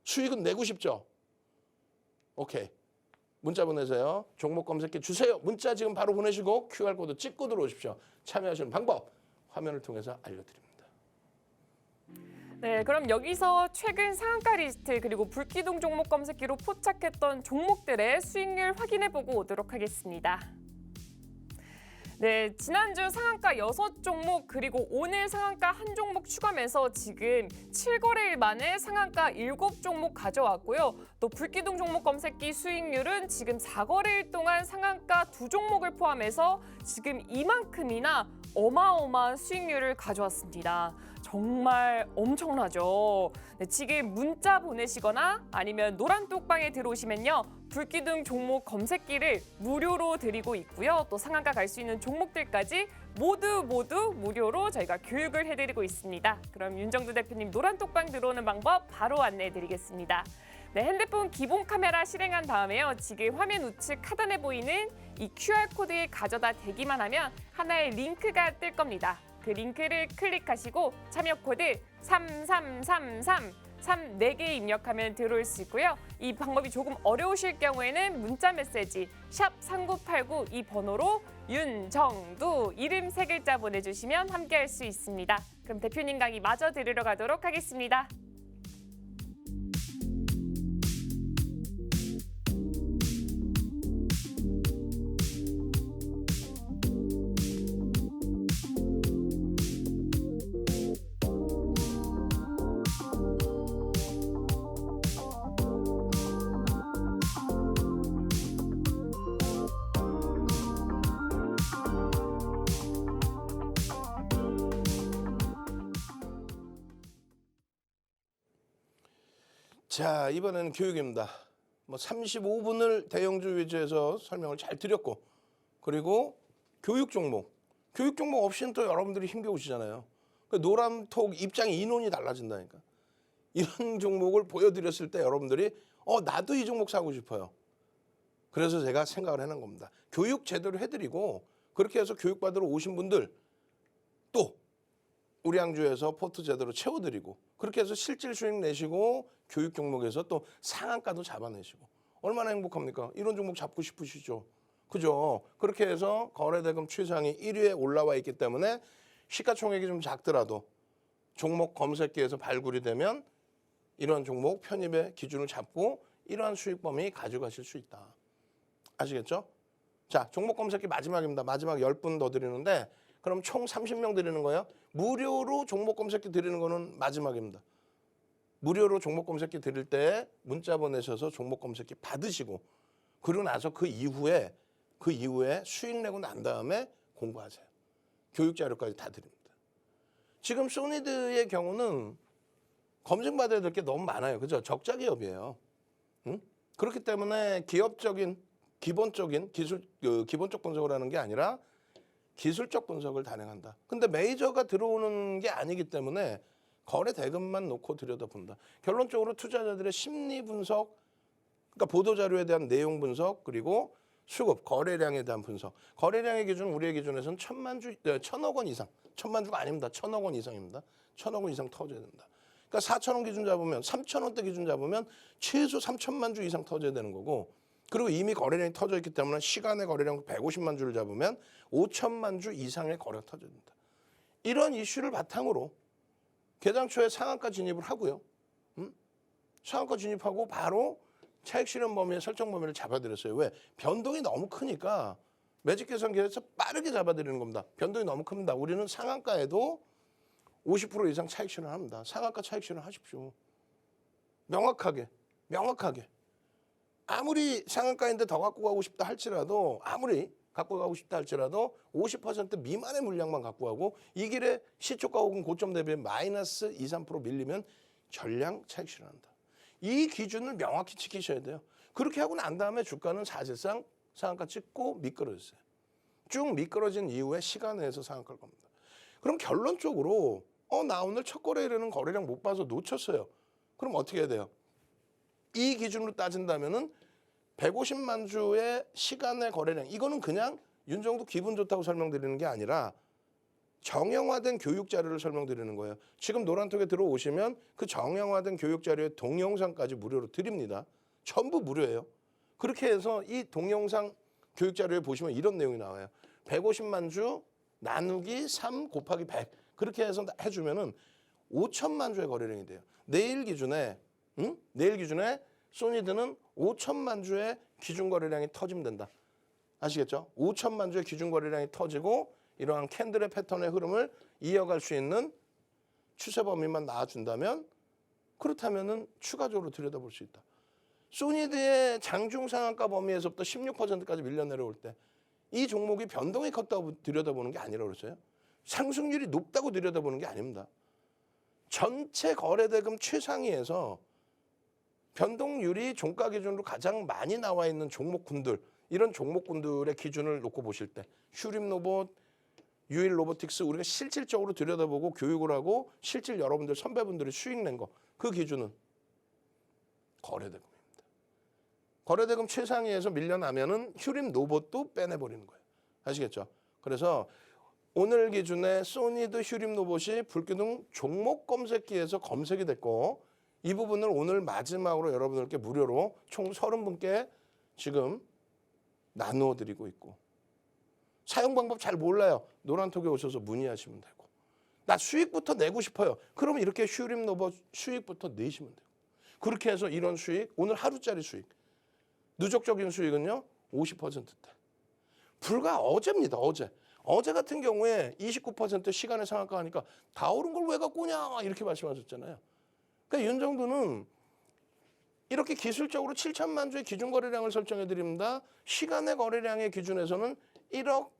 수익은 내고 싶죠? 오케이. 문자 보내세요. 종목 검색해 주세요. 문자 지금 바로 보내시고 QR코드 찍고 들어오십시오. 참여하시는 방법 화면을 통해서 알려드립니다. 네, 그럼 여기서 최근 상한가 리스트 그리고 불기둥 종목 검색기로 포착했던 종목들의 수익률 확인해보고 오도록 하겠습니다. 네, 지난주 상한가 6종목 그리고 오늘 상한가 1종목 추가하면서 지금 7거래일 만에 상한가 7종목 가져왔고요. 또 불기둥 종목 검색기 수익률은 지금 4거래일 동안 상한가 2종목을 포함해서 지금 이만큼이나 어마어마한 수익률을 가져왔습니다. 정말 엄청나죠. 네, 지금 문자 보내시거나 아니면 노란톡방에 들어오시면요. 불기둥 종목 검색기를 무료로 드리고 있고요. 또 상한가 갈 수 있는 종목들까지 모두 무료로 저희가 교육을 해드리고 있습니다. 그럼 윤정두 대표님 노란톡방 들어오는 방법 바로 안내해드리겠습니다. 네, 핸드폰 기본 카메라 실행한 다음에요. 지금 화면 우측 하단에 보이는 이 QR코드에 가져다 대기만 하면 하나의 링크가 뜰 겁니다. 그 링크를 클릭하시고 참여 코드 3333 4개 입력하면 들어올 수 있고요. 이 방법이 조금 어려우실 경우에는 문자 메시지 샵 3989 이 번호로 윤정두 이름 3글자 보내주시면 함께할 수 있습니다. 그럼 대표님 강의 마저 들으러 가도록 하겠습니다. 자, 이번에는 교육입니다. 35분을 대형주 위주에서 설명을 잘 드렸고, 그리고 교육 종목 없이는 또 여러분들이 힘겨우시잖아요. 노란톡 입장의 인원이 달라진다니까. 이런 종목을 보여드렸을 때 여러분들이 나도 이 종목 사고 싶어요. 그래서 제가 생각을 해놓은 겁니다. 교육 제대로 해드리고 그렇게 해서 교육받으러 오신 분들 또 우리 양주에서 포트 제대로 채워드리고 그렇게 해서 실질 수익 내시고 교육 종목에서 또 상한가도 잡아내시고 얼마나 행복합니까? 이런 종목 잡고 싶으시죠? 그죠? 그렇게 해서 거래대금 최상위 1위에 올라와 있기 때문에 시가총액이 좀 작더라도 종목 검색기에서 발굴이 되면 이러한 종목 편입의 기준을 잡고 이러한 수익 범위 가져가실 수 있다. 아시겠죠? 자, 종목 검색기 마지막입니다. 마지막 10분 더 드리는데 그럼 총 30명 드리는 거예요. 무료로 종목 검색기 드리는 거는 마지막입니다. 무료로 종목 검색기 드릴 때 문자 보내셔서 종목 검색기 받으시고 그러고 나서 그 이후에 수익 내고 난 다음에 공부하세요. 교육 자료까지 다 드립니다. 지금 소니드의 경우는 검증받아야 될 게 너무 많아요. 그죠? 적자 기업이에요. 응? 그렇기 때문에 기업적인 기본적인 기본적 분석을 하는 게 아니라 기술적 분석을 단행한다. 근데 메이저가 들어오는 게 아니기 때문에 거래 대금만 놓고 들여다본다. 결론적으로 투자자들의 심리 분석, 그러니까 보도 자료에 대한 내용 분석, 그리고 수급, 거래량에 대한 분석. 거래량의 기준, 우리의 기준에서는 1,000억 원 이상. 1,000만 주가 아닙니다. 1,000억 원 이상입니다. 1,000억 원 이상 터져야 된다. 그러니까 4,000원 기준 잡으면, 3,000원대 기준 잡으면 최소 3,000만 주 이상 터져야 되는 거고, 그리고 이미 거래량이 터져 있기 때문에 시간의 거래량 150만 주를 잡으면 5천만 주 이상의 거래가 터져야 된다. 이런 이슈를 바탕으로 개장 초에 상한가 진입을 하고요. 상한가 진입하고 바로 차익 실현 범위의 설정 범위를 잡아드렸어요. 왜? 변동이 너무 크니까 매직 계산기에서 빠르게 잡아드리는 겁니다. 변동이 너무 큽니다. 우리는 상한가에도 50% 이상 차익 실현합니다. 상한가 차익 실현하십시오. 명확하게. 아무리 상한가인데 더 갖고 가고 싶다 할지라도 50% 미만의 물량만 갖고 가고 이 길에 시초가 혹은 고점 대비에 마이너스 2, 3% 밀리면 전량 차익 실현한다. 이 기준을 명확히 지키셔야 돼요. 그렇게 하고 난 다음에 주가는 사실상 상한가 찍고 미끄러졌어요. 쭉 미끄러진 이후에 시간 내에서 상한가를 겁니다. 그럼 결론적으로 나 오늘 첫 거래일에는 거래량 못 봐서 놓쳤어요. 그럼 어떻게 해야 돼요? 이 기준으로 따진다면은 150만 주의 시간의 거래량, 이거는 그냥 윤정도 기분 좋다고 설명드리는 게 아니라 정형화된 교육 자료를 설명드리는 거예요. 지금 노란톡에 들어오시면 그 정형화된 교육 자료의 동영상까지 무료로 드립니다. 전부 무료예요. 그렇게 해서 이 동영상 교육 자료에 보시면 이런 내용이 나와요. 150만 주 나누기 3 곱하기 100 그렇게 해서 해주면은 5천만 주의 거래량이 돼요. 내일 기준에 소니드는 5천만 주의 기준 거래량이 터지면 된다. 아시겠죠? 5천만 주의 기준 거래량이 터지고 이러한 캔들의 패턴의 흐름을 이어갈 수 있는 추세 범위만 나와준다면 그렇다면은 추가적으로 들여다볼 수 있다. 소니드의 장중 상한가 범위에서부터 16%까지 밀려 내려올 때 이 종목이 변동이 컸다고 들여다보는 게 아니라고 그랬어요. 상승률이 높다고 들여다보는 게 아닙니다. 전체 거래대금 최상위에서 변동률이 종가 기준으로 가장 많이 나와 있는 종목군들, 이런 종목군들의 기준을 놓고 보실 때 휴림 로봇, 유일 로보틱스 우리가 실질적으로 들여다보고 교육을 하고 실질 여러분들 선배분들이 수익 낸 거, 그 기준은 거래대금입니다. 거래대금 최상위에서 밀려나면은 휴림 로봇도 빼내버리는 거예요. 아시겠죠? 그래서 오늘 기준에 소니드 휴림 로봇이 불기둥 종목 검색기에서 검색이 됐고 이 부분을 오늘 마지막으로 여러분들께 무료로 총 30분께 지금 나누어 드리고 있고 사용 방법 잘 몰라요. 노란톡에 오셔서 문의하시면 되고 나 수익부터 내고 싶어요. 그러면 이렇게 휴림 로봇 수익부터 내시면 돼요. 그렇게 해서 이런 수익, 오늘 하루짜리 수익, 누적적인 수익은요 50%대. 불과 어제입니다. 어제 같은 경우에 29% 시간의 상한가 하니까 다 오른 걸 왜 갖고 오냐 이렇게 말씀하셨잖아요. 그러니까 윤정도는 이렇게 기술적으로 7천만 주의 기준 거래량을 설정해 드립니다. 시간의 거래량의 기준에서는 1억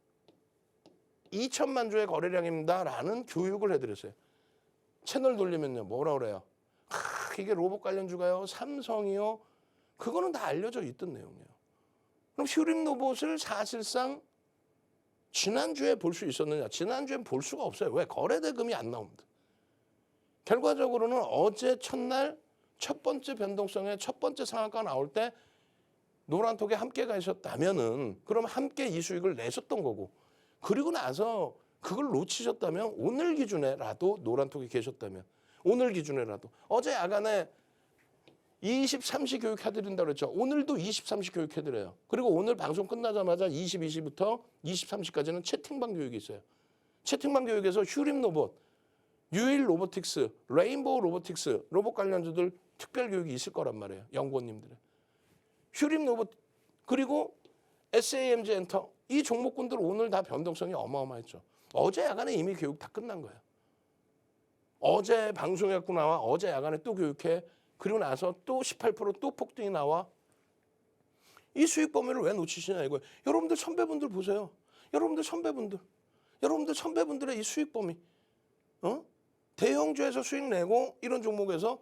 2천만 주의 거래량입니다. 라는 교육을 해드렸어요. 채널 돌리면요 뭐라 그래요? 이게 로봇 관련주가요? 삼성이요? 그거는 다 알려져 있던 내용이에요. 그럼 휴림 로봇을 사실상 지난주에 볼 수 있었느냐? 지난주엔 볼 수가 없어요. 왜? 거래대금이 안 나옵니다. 결과적으로는 어제 첫날 첫 번째 변동성의 첫 번째 상한가 나올 때 노란톡에 함께 가셨다면은 그럼 함께 이 수익을 내셨던 거고 그리고 나서 그걸 놓치셨다면 오늘 기준에라도 노란톡에 계셨다면 오늘 기준에라도 어제 야간에 23시 교육 해드린다고 그랬죠. 오늘도 23시 교육 해드려요. 그리고 오늘 방송 끝나자마자 22시부터 23시까지는 채팅방 교육이 있어요. 채팅방 교육에서 휴림 로봇, 유일 로보틱스, 레인보우 로보틱스, 로봇 관련주들 특별 교육이 있을 거란 말이에요. 연구원님들의. 휴림 로봇, 그리고 SAMG 엔터, 이 종목군들 오늘 다 변동성이 어마어마했죠. 어제 야간에 이미 교육 다 끝난 거예요. 어제 방송했고 나와 어제 야간에 또 교육해. 그리고 나서 또 18%또 폭등이 나와. 이 수익 범위를 왜 놓치시냐 이거예요. 여러분들 선배분들 보세요. 여러분들 선배분들의 이 수익 범위. 대형주에서 수익 내고 이런 종목에서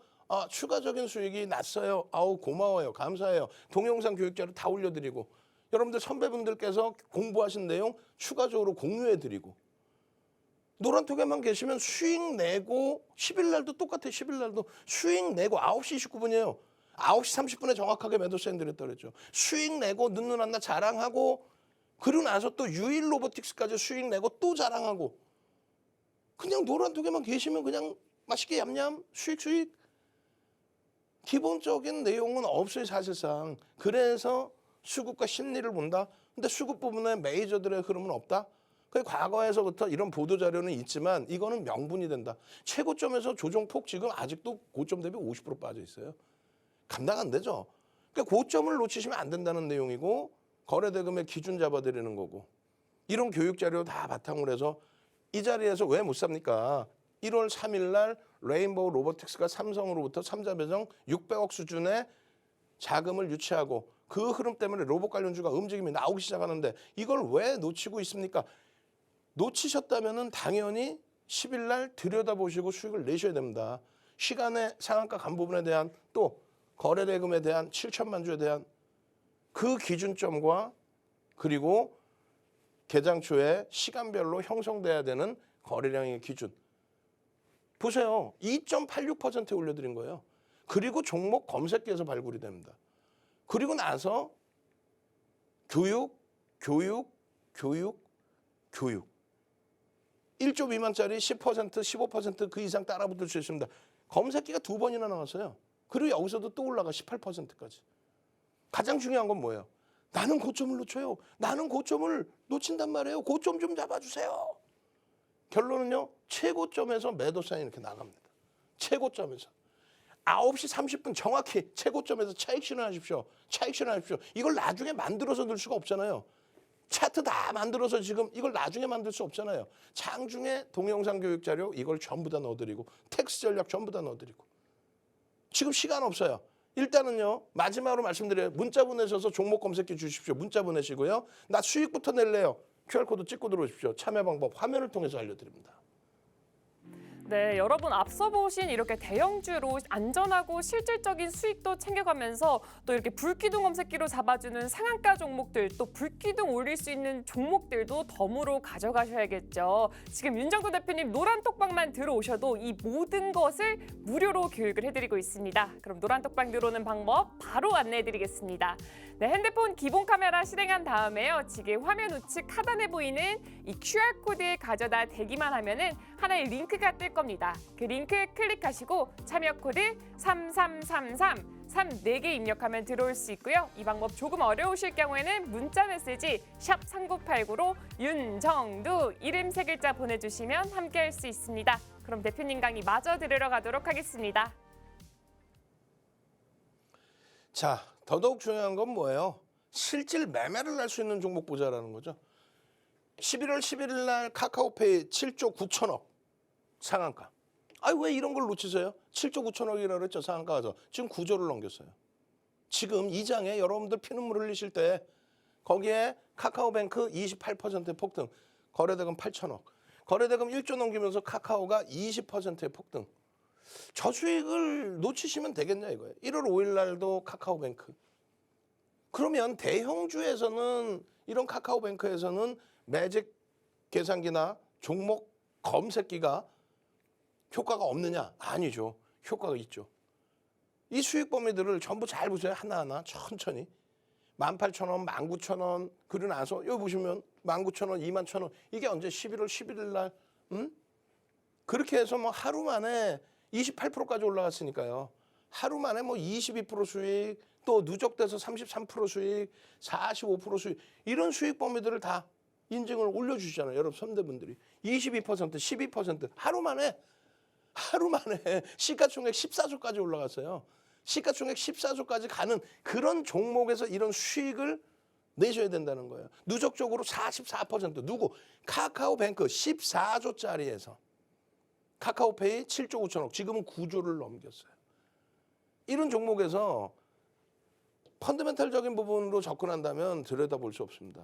추가적인 수익이 났어요. 아우 고마워요. 감사해요. 동영상 교육자료 다 올려드리고 여러분들 선배분들께서 공부하신 내용 추가적으로 공유해드리고 노란톡에만 계시면 수익 내고 10일 날도 똑같아요. 10일 날도 수익 내고 9시 29분이에요. 9시 30분에 정확하게 매도 사인 드렸다고 그랬죠. 수익 내고 눈눈 한나 자랑하고 그리고 나서 또 유일 로보틱스까지 수익 내고 또 자랑하고 그냥 노란톡에만 계시면 그냥 맛있게 얌얌 수익 기본적인 내용은 없어요. 사실상. 그래서 수급과 심리를 본다. 근데 수급 부분에 메이저들의 흐름은 없다. 과거에서부터 이런 보도자료는 있지만 이거는 명분이 된다. 최고점에서 조정폭 지금 아직도 고점 대비 50% 빠져 있어요. 감당 안 되죠. 그러니까 고점을 놓치시면 안 된다는 내용이고 거래대금의 기준 잡아드리는 거고 이런 교육자료 다 바탕으로 해서 이 자리에서 왜 못 삽니까? 1월 3일 날 레인보우 로보틱스가 삼성으로부터 3자 배정 600억 수준의 자금을 유치하고 그 흐름 때문에 로봇 관련주가 움직임이 나오기 시작하는데 이걸 왜 놓치고 있습니까? 놓치셨다면 당연히 10일 날 들여다보시고 수익을 내셔야 됩니다. 시간의 상한가 간 부분에 대한 또 거래대금에 대한 7천만 주에 대한 그 기준점과 그리고 개장 초에 시간별로 형성돼야 되는 거래량의 기준. 보세요. 2.86%에 올려드린 거예요. 그리고 종목 검색기에서 발굴이 됩니다. 그리고 나서 교육. 1조 미만짜리 10%, 15%그 이상 따라붙을 수 있습니다. 검색기가 2번이나 나왔어요. 그리고 여기서도 또 올라가 18%까지. 가장 중요한 건 뭐예요? 나는 고점을 놓쳐요. 나는 고점을 놓친단 말이에요. 고점 좀 잡아주세요. 결론은요. 최고점에서 매도 사인 이렇게 나갑니다. 최고점에서. 9시 30분 정확히 최고점에서 차익 실현하십시오. 이걸 나중에 만들어서 넣을 수가 없잖아요. 차트 다 만들어서 지금 이걸 나중에 만들 수 없잖아요. 장중에 동영상 교육 자료 이걸 전부 다 넣어드리고 텍스트 전략 전부 다 넣어드리고 지금 시간 없어요. 일단은요. 마지막으로 말씀드려요. 문자 보내셔서 종목 검색해 주십시오. 문자 보내시고요. 나 수익부터 낼래요. QR코드 찍고 들어오십시오. 참여 방법 화면을 통해서 알려드립니다. 네, 여러분 앞서 보신 이렇게 대형주로 안전하고 실질적인 수익도 챙겨가면서 또 이렇게 불기둥 검색기로 잡아주는 상한가 종목들 또 불기둥 올릴 수 있는 종목들도 덤으로 가져가셔야겠죠. 지금 윤정도 대표님 노란톡방만 들어오셔도 이 모든 것을 무료로 교육을 해드리고 있습니다. 그럼 노란톡방 들어오는 방법 바로 안내해드리겠습니다. 네, 핸드폰 기본 카메라 실행한 다음에요. 지금 화면 우측 하단에 보이는 이 QR코드에 가져다 대기만 하면은 하나의 링크가 뜰 겁니다. 그 링크 클릭하시고 참여 코드 3333 34개 입력하면 들어올 수 있고요. 이 방법 조금 어려우실 경우에는 문자 메시지 샵 3989로 윤정두 이름 3글자 보내주시면 함께할 수 있습니다. 그럼 대표님 강의 마저 들으러 가도록 하겠습니다. 자, 더더욱 중요한 건 뭐예요? 실질 매매를 할 수 있는 종목 보자라는 거죠. 11월 11일 날 카카오페이 7조 9천억 상한가. 아니 왜 이런 걸 놓치세요? 7조 9천억이라고 그랬죠. 상한가 가서. 지금 9조를 넘겼어요. 지금 이 장에 여러분들 피눈물 흘리실 때 거기에 카카오뱅크 28%의 폭등. 거래대금 8천억. 거래대금 1조 넘기면서 카카오가 20%의 폭등. 저 수익을 놓치시면 되겠냐 이거예요. 1월 5일 날도 카카오뱅크. 그러면 대형주에서는 이런 카카오뱅크에서는 매직 계산기나 종목 검색기가 효과가 없느냐? 아니죠. 효과가 있죠. 이 수익 범위들을 전부 잘 보세요. 하나하나 천천히. 18,000원, 19,000원 그리고 나서 여기 보시면 19,000원, 21,000원 이게 언제 11월 11일 날 그렇게 해서 뭐 하루 만에 28%까지 올라갔으니까요. 하루 만에 뭐 22% 수익, 또 누적돼서 33% 수익, 45% 수익 이런 수익 범위들을 다 인증을 올려주시잖아요. 여러분 선대분들이 22%, 12% 하루 만에 시가총액 14조까지 올라갔어요. 시가총액 14조까지 가는 그런 종목에서 이런 수익을 내셔야 된다는 거예요. 누적적으로 44% 누구? 카카오뱅크 14조짜리에서 카카오페이 7조 9천억 지금은 9조를 넘겼어요. 이런 종목에서 펀더멘탈적인 부분으로 접근한다면 들여다볼 수 없습니다.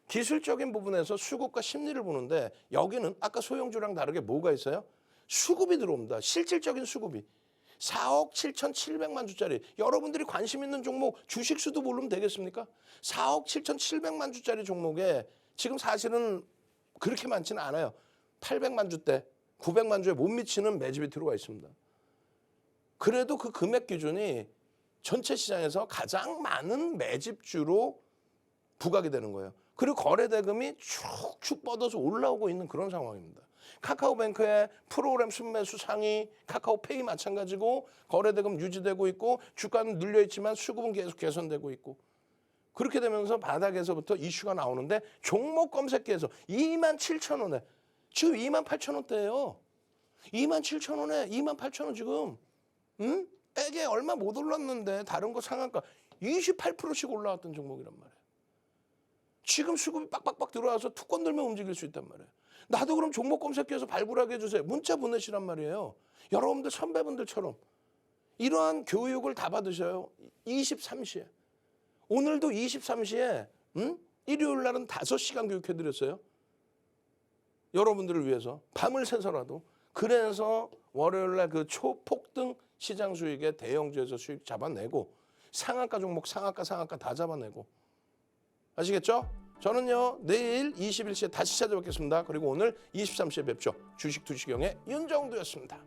기술적인 부분에서 수급과 심리를 보는데 여기는 아까 소형주랑 다르게 뭐가 있어요? 수급이 들어옵니다. 실질적인 수급이. 4억 7,700만 주짜리. 여러분들이 관심 있는 종목 주식수도 모르면 되겠습니까? 4억 7,700만 주짜리 종목에 지금 사실은 그렇게 많지는 않아요. 800만 주대, 900만 주에 못 미치는 매집이 들어와 있습니다. 그래도 그 금액 기준이 전체 시장에서 가장 많은 매집주로 부각이 되는 거예요. 그리고 거래대금이 축축 뻗어서 올라오고 있는 그런 상황입니다. 카카오뱅크의 프로그램 순매수 상위, 카카오페이 마찬가지고 거래대금 유지되고 있고 주가는 눌려있지만 수급은 계속 개선되고 있고 그렇게 되면서 바닥에서부터 이슈가 나오는데 종목 검색기에서 27,000원에 지금 28,000원대예요. 27,000원에 28,000원 지금 백에 얼마 못 올랐는데 다른 거 상한가 28%씩 올라왔던 종목이란 말이에요. 지금 수급이 빡빡빡 들어와서 투권 들면 움직일 수 있단 말이에요. 나도 그럼 종목 검색기에서 발굴하게 해주세요. 문자 보내시란 말이에요. 여러분들 선배분들처럼 이러한 교육을 다 받으셔요. 23시에. 오늘도 23시에 일요일 날은 5시간 교육해드렸어요. 여러분들을 위해서 밤을 새서라도. 그래서 월요일 날 그 초폭등 시장 수익의 대형주에서 수익 잡아내고 상한가 종목 상한가 다 잡아내고 아시겠죠? 저는요 내일 21시에 다시 찾아뵙겠습니다. 그리고 오늘 23시에 뵙죠. 주식 투시경의 윤정두였습니다.